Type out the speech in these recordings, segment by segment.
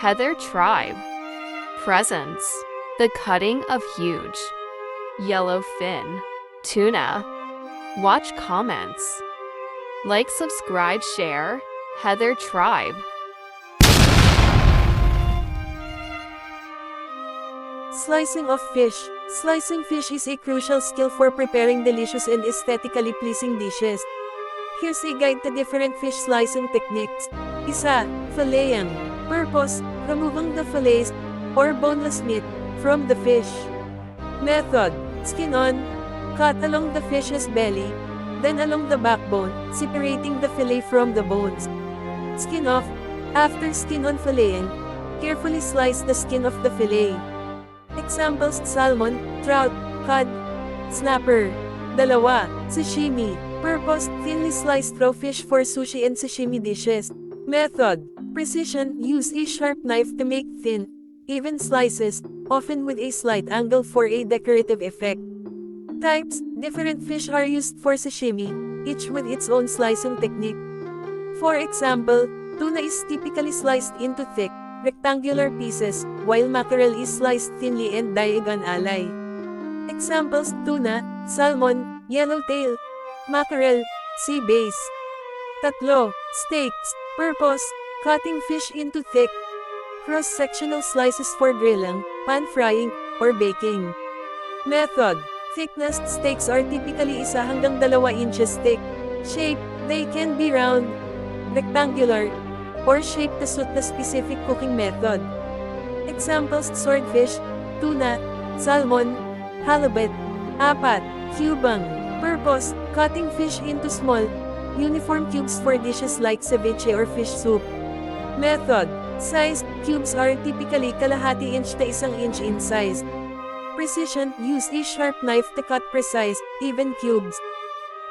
Heather tribe. Presence. The cutting of huge. Yellowfin. Tuna. Watch comments. Like, subscribe, share. Heather tribe. Slicing of fish. Slicing fish is a crucial skill for preparing delicious and aesthetically pleasing dishes. Here's a guide to different fish slicing techniques. Isa, filleting. Purpose, removing the fillets, or boneless meat, from the fish. Method, skin on. Cut along the fish's belly, then along the backbone, separating the fillet from the bones. Skin off. After skin on filleting, carefully slice the skin of the fillet. Examples: salmon, trout, cod, snapper. Dalawa, sashimi. Purpose, thinly sliced raw fish for sushi and sashimi dishes. Method, precision, use a sharp knife to make thin, even slices, often with a slight angle for a decorative effect. Types, different fish are used for sashimi, each with its own slicing technique. For example, tuna is typically sliced into thick, rectangular pieces, while mackerel is sliced thinly and diagonally. Examples: tuna, salmon, yellowtail, mackerel, sea bass. Tatlo, steaks. Purpose, cutting fish into thick, cross-sectional slices for grilling, pan frying, or baking. Method, thickness: steaks are typically 1 hanggang 2 inches thick. Shape, they can be round, rectangular, or shaped to suit the specific cooking method. Examples: swordfish, tuna, salmon, halibut. 4, cubang. Purpose, cutting fish into small, uniform cubes for dishes like ceviche or fish soup. Method, size, cubes are typically 1/2 inch to 1 inch in size. Precision, use a sharp knife to cut precise, even cubes.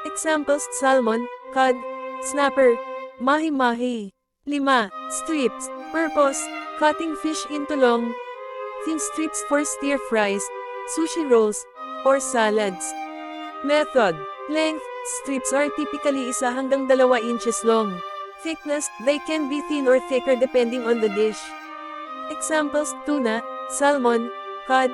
Examples: salmon, cod, snapper, mahi-mahi. 5, strips. Purpose, cutting fish into long, thin strips for stir fries, sushi rolls, or salads. Method, length, strips are typically 1 hanggang 2 inches long. Thickness, they can be thin or thicker depending on the dish. Examples: tuna, salmon, cod,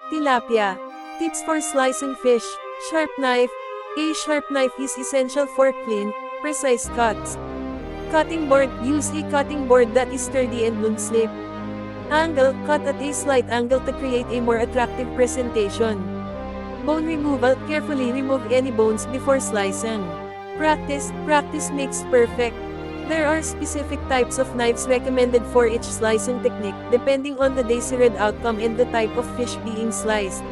tilapia. Tips for slicing fish. Sharp knife. A sharp knife is essential for clean, precise cuts. Cutting board, use a cutting board that is sturdy and non-slip. Angle, cut at a slight angle to create a more attractive presentation. Bone removal, carefully remove any bones before slicing. Practice makes perfect. There are specific types of knives recommended for each slicing technique, depending on the desired outcome and the type of fish being sliced.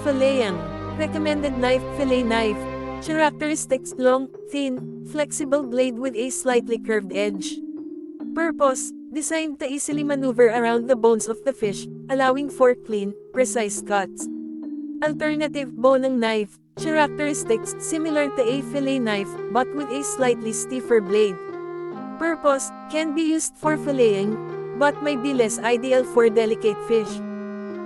Filleting. Recommended knife, fillet knife. Characteristics: long, thin, flexible blade with a slightly curved edge. Purpose, designed to easily maneuver around the bones of the fish, allowing for clean, precise cuts. Alternative, bonang knife. Characteristics: similar to a fillet knife, but with a slightly stiffer blade. Purpose, can be used for filleting, but may be less ideal for delicate fish.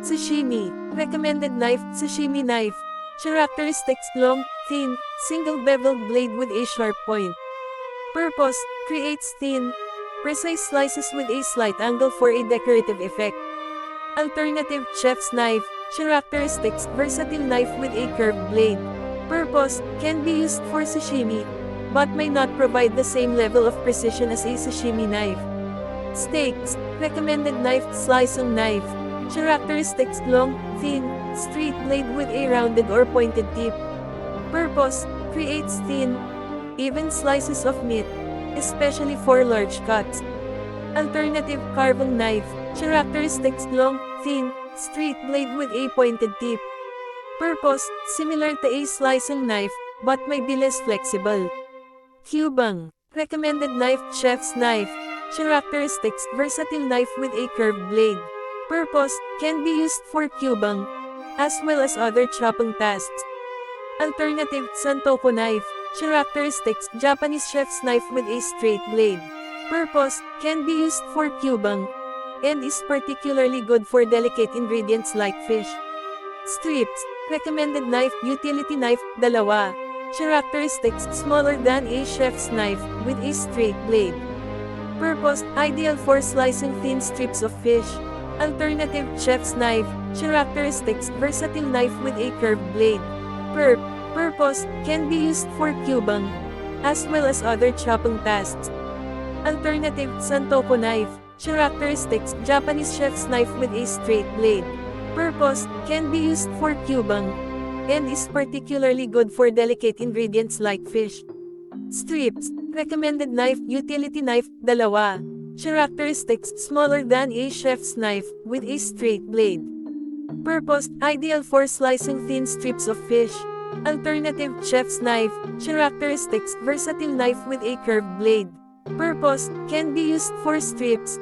Sashimi. Recommended knife, sashimi knife. Characteristics: long, thin, single-beveled blade with a sharp point. Purpose, creates thin, precise slices with a slight angle for a decorative effect. Alternative, chef's knife. Characteristics: versatile knife with a curved blade. Purpose, can be used for sashimi, but may not provide the same level of precision as a sashimi knife. Steaks. Recommended knife, slicing knife. Characteristics: long, thin, straight blade with a rounded or pointed tip. Purpose, creates thin, even slices of meat, especially for large cuts. Alternative, carving knife. Characteristics: long, thin, straight blade with a pointed tip. Purpose, similar to a slicing knife, but may be less flexible. Cubang. Recommended knife, chef's knife. Characteristics: versatile knife with a curved blade. Purpose, can be used for cubang, as well as other chopping tasks. Alternative, santoko knife. Characteristics: Japanese chef's knife with a straight blade. Purpose, can be used for cubang, and is particularly good for delicate ingredients like fish. Strips. Recommended knife, utility knife, 2. Characteristics: smaller than a chef's knife, with a straight blade. Purpose, ideal for slicing thin strips of fish. Alternative, chef's knife. Characteristics, versatile knife with a curved blade. Purpose, can be used for cubing, as well as other chopping tasks. Alternative, Santoku knife. Characteristics, Japanese chef's knife with a straight blade. Purpose, can be used for cubing, and is particularly good for delicate ingredients like fish. Strips, recommended knife, utility knife, dalawa. Characteristics, smaller than a chef's knife, with a straight blade. Purpose, ideal for slicing thin strips of fish. Alternative, chef's knife. Characteristics, versatile knife with a curved blade. Purpose, can be used for strips,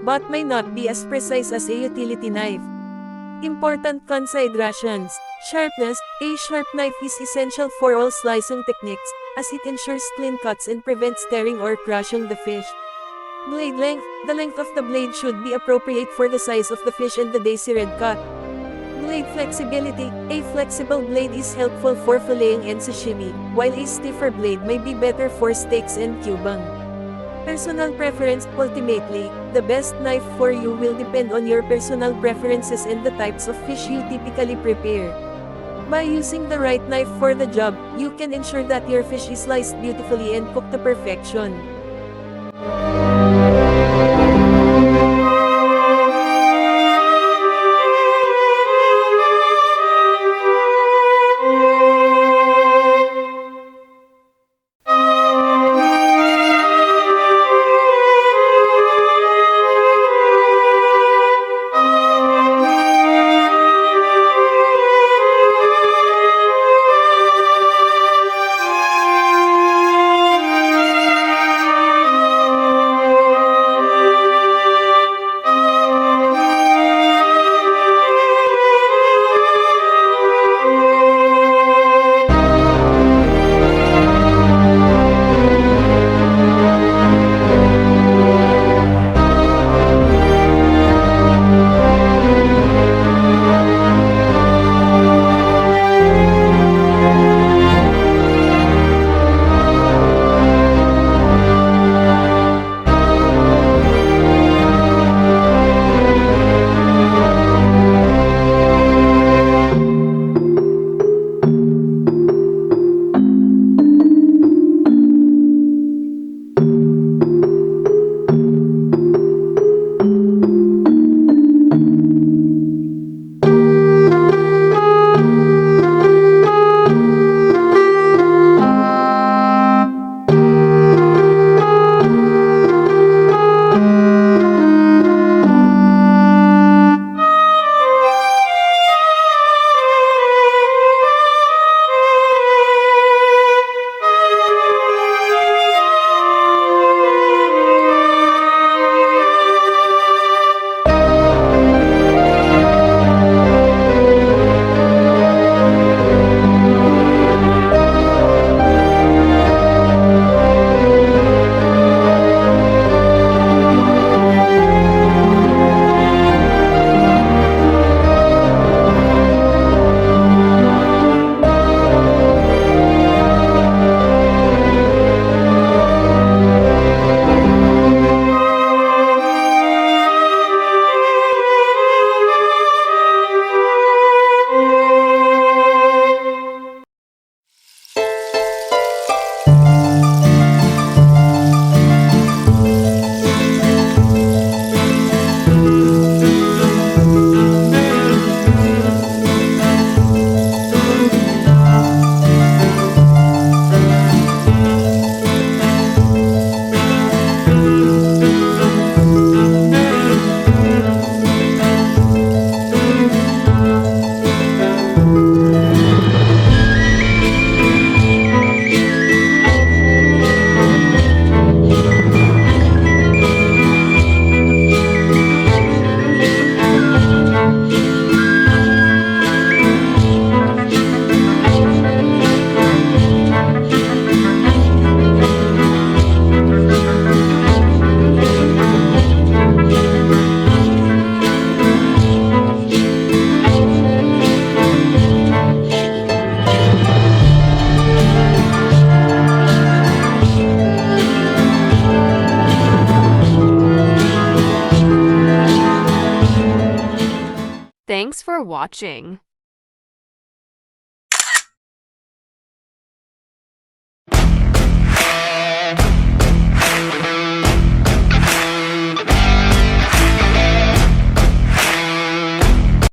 but may not be as precise as a utility knife. Important considerations. Sharpness, a sharp knife is essential for all slicing techniques, as it ensures clean cuts and prevents tearing or crushing the fish. Blade length, the length of the blade should be appropriate for the size of the fish and the daisy red cut. Blade flexibility, a flexible blade is helpful for filleting and sashimi, while a stiffer blade may be better for steaks and cubing. Personal preference, ultimately, the best knife for you will depend on your personal preferences and the types of fish you typically prepare. By using the right knife for the job, you can ensure that your fish is sliced beautifully and cooked to perfection. Thanks for watching.